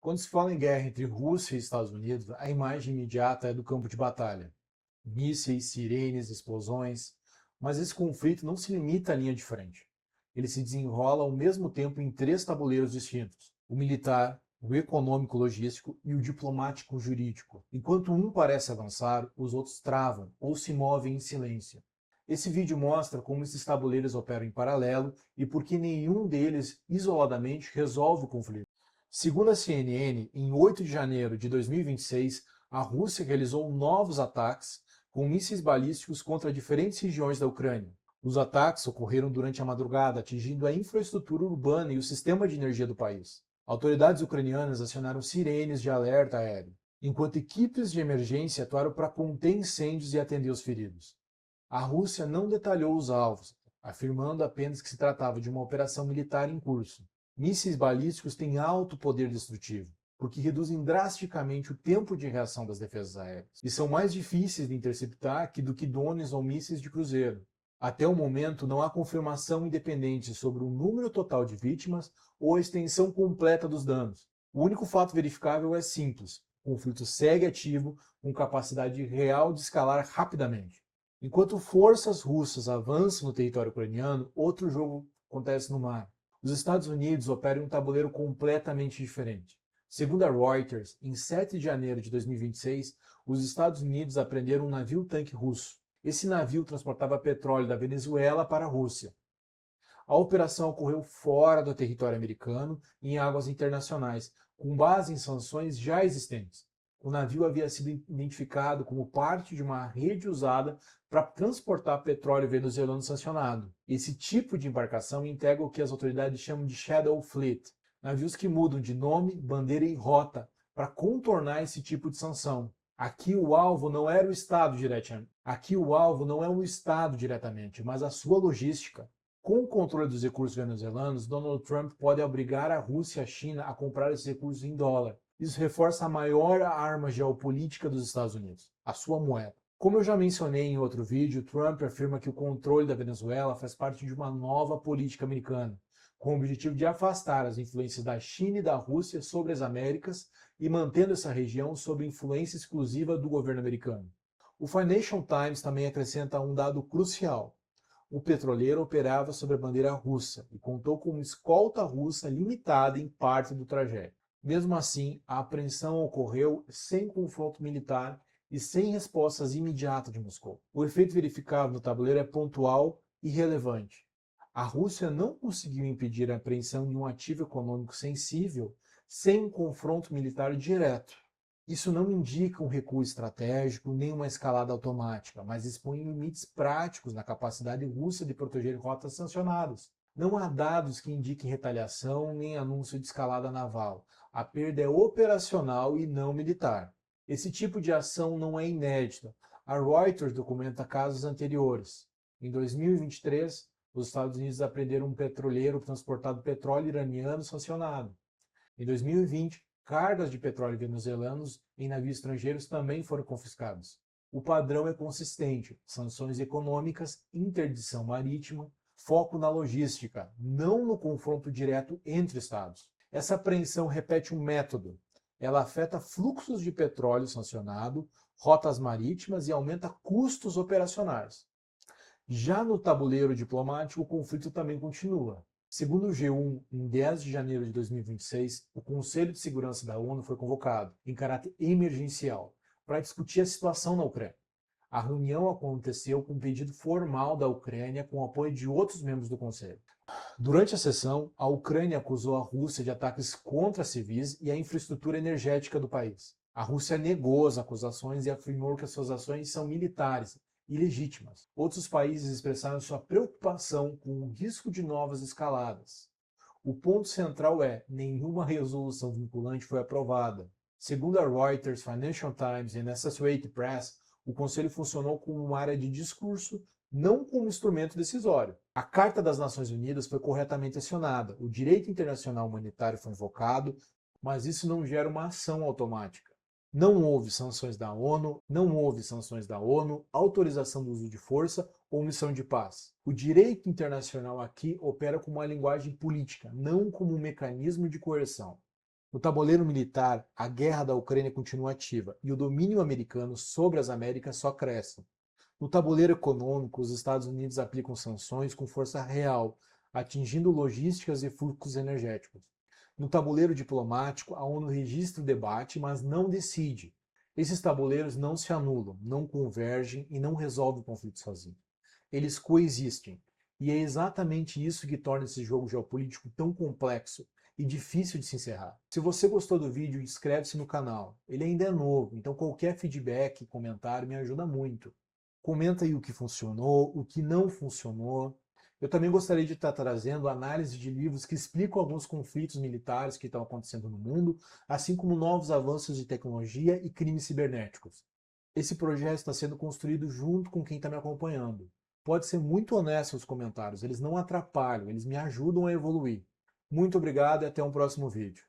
Quando se fala em guerra entre Rússia e Estados Unidos, a imagem imediata é do campo de batalha. Mísseis, sirenes, explosões. Mas esse conflito não se limita à linha de frente. Ele se desenrola ao mesmo tempo em três tabuleiros distintos: o militar, o econômico-logístico e o diplomático-jurídico. Enquanto um parece avançar, os outros travam ou se movem em silêncio. Esse vídeo mostra como esses tabuleiros operam em paralelo e por que nenhum deles, isoladamente, resolve o conflito. Segundo a CNN, em 8 de janeiro de 2026, a Rússia realizou novos ataques com mísseis balísticos contra diferentes regiões da Ucrânia. Os ataques ocorreram durante a madrugada, atingindo a infraestrutura urbana e o sistema de energia do país. Autoridades ucranianas acionaram sirenes de alerta aéreo, enquanto equipes de emergência atuaram para conter incêndios e atender os feridos. A Rússia não detalhou os alvos, afirmando apenas que se tratava de uma operação militar em curso. Mísseis balísticos têm alto poder destrutivo, porque reduzem drasticamente o tempo de reação das defesas aéreas, e são mais difíceis de interceptar do que drones ou mísseis de cruzeiro. Até o momento, não há confirmação independente sobre o número total de vítimas ou a extensão completa dos danos. O único fato verificável é simples: o conflito segue ativo, com capacidade real de escalar rapidamente. Enquanto forças russas avançam no território ucraniano, outro jogo acontece no mar. Os Estados Unidos operam em um tabuleiro completamente diferente. Segundo a Reuters, em 7 de janeiro de 2026, os Estados Unidos apreenderam um navio-tanque russo. Esse navio transportava petróleo da Venezuela para a Rússia. A operação ocorreu fora do território americano e em águas internacionais, com base em sanções já existentes. O navio havia sido identificado como parte de uma rede usada para transportar petróleo venezuelano sancionado. Esse tipo de embarcação integra o que as autoridades chamam de Shadow Fleet, navios que mudam de nome, bandeira e rota para contornar esse tipo de sanção. Aqui o alvo não era o Estado diretamente. Aqui o alvo não é o Estado diretamente, mas a sua logística. Com o controle dos recursos venezuelanos, Donald Trump pode obrigar a Rússia e a China a comprar esses recursos em dólar. Isso reforça a maior arma geopolítica dos Estados Unidos, a sua moeda. Como eu já mencionei em outro vídeo, Trump afirma que o controle da Venezuela faz parte de uma nova política americana, com o objetivo de afastar as influências da China e da Rússia sobre as Américas e mantendo essa região sob influência exclusiva do governo americano. O Financial Times também acrescenta um dado crucial: o petroleiro operava sob a bandeira russa e contou com uma escolta russa limitada em parte do trajeto. Mesmo assim, a apreensão ocorreu sem confronto militar e sem respostas imediatas de Moscou. O efeito verificado no tabuleiro é pontual e relevante. A Rússia não conseguiu impedir a apreensão de um ativo econômico sensível sem um confronto militar direto. Isso não indica um recuo estratégico nem uma escalada automática, mas expõe limites práticos na capacidade russa de proteger rotas sancionadas. Não há dados que indiquem retaliação nem anúncio de escalada naval. A perda é operacional e não militar. Esse tipo de ação não é inédita. A Reuters documenta casos anteriores. Em 2023, os Estados Unidos apreenderam um petroleiro transportando petróleo iraniano sancionado. Em 2020, cargas de petróleo venezuelanos em navios estrangeiros também foram confiscadas. O padrão é consistente: sanções econômicas, interdição marítima, foco na logística, não no confronto direto entre estados. Essa apreensão repete um método. Ela afeta fluxos de petróleo sancionado, rotas marítimas e aumenta custos operacionais. Já no tabuleiro diplomático, o conflito também continua. Segundo o G1, em 10 de janeiro de 2026, o Conselho de Segurança da ONU foi convocado, em caráter emergencial, para discutir a situação na Ucrânia. A reunião aconteceu com um pedido formal da Ucrânia com o apoio de outros membros do Conselho. Durante a sessão, a Ucrânia acusou a Rússia de ataques contra civis e a infraestrutura energética do país. A Rússia negou as acusações e afirmou que as suas ações são militares e legítimas. Outros países expressaram sua preocupação com o risco de novas escaladas. O ponto central é: nenhuma resolução vinculante foi aprovada. Segundo a Reuters, Financial Times e Associated Press, o Conselho funcionou como uma área de discurso, não como instrumento decisório. A Carta das Nações Unidas foi corretamente acionada, o direito internacional humanitário foi invocado, mas isso não gera uma ação automática. Não houve sanções da ONU, não houve sanções da ONU, autorização do uso de força ou missão de paz. O direito internacional aqui opera como uma linguagem política, não como um mecanismo de coerção. No tabuleiro militar, a guerra da Ucrânia continua ativa e o domínio americano sobre as Américas só cresce. No tabuleiro econômico, os Estados Unidos aplicam sanções com força real, atingindo logísticas e fluxos energéticos. No tabuleiro diplomático, a ONU registra o debate, mas não decide. Esses tabuleiros não se anulam, não convergem e não resolvem o conflito sozinhos. Eles coexistem. E é exatamente isso que torna esse jogo geopolítico tão complexo e difícil de se encerrar. Se você gostou do vídeo, inscreve-se no canal. Ele ainda é novo, então qualquer feedback, comentário me ajuda muito. Comenta aí o que funcionou, o que não funcionou. Eu também gostaria de estar trazendo análise de livros que explicam alguns conflitos militares que estão acontecendo no mundo, assim como novos avanços de tecnologia e crimes cibernéticos. Esse projeto está sendo construído junto com quem está me acompanhando. Pode ser muito honesto nos comentários, eles não atrapalham, eles me ajudam a evoluir. Muito obrigado e até um próximo vídeo.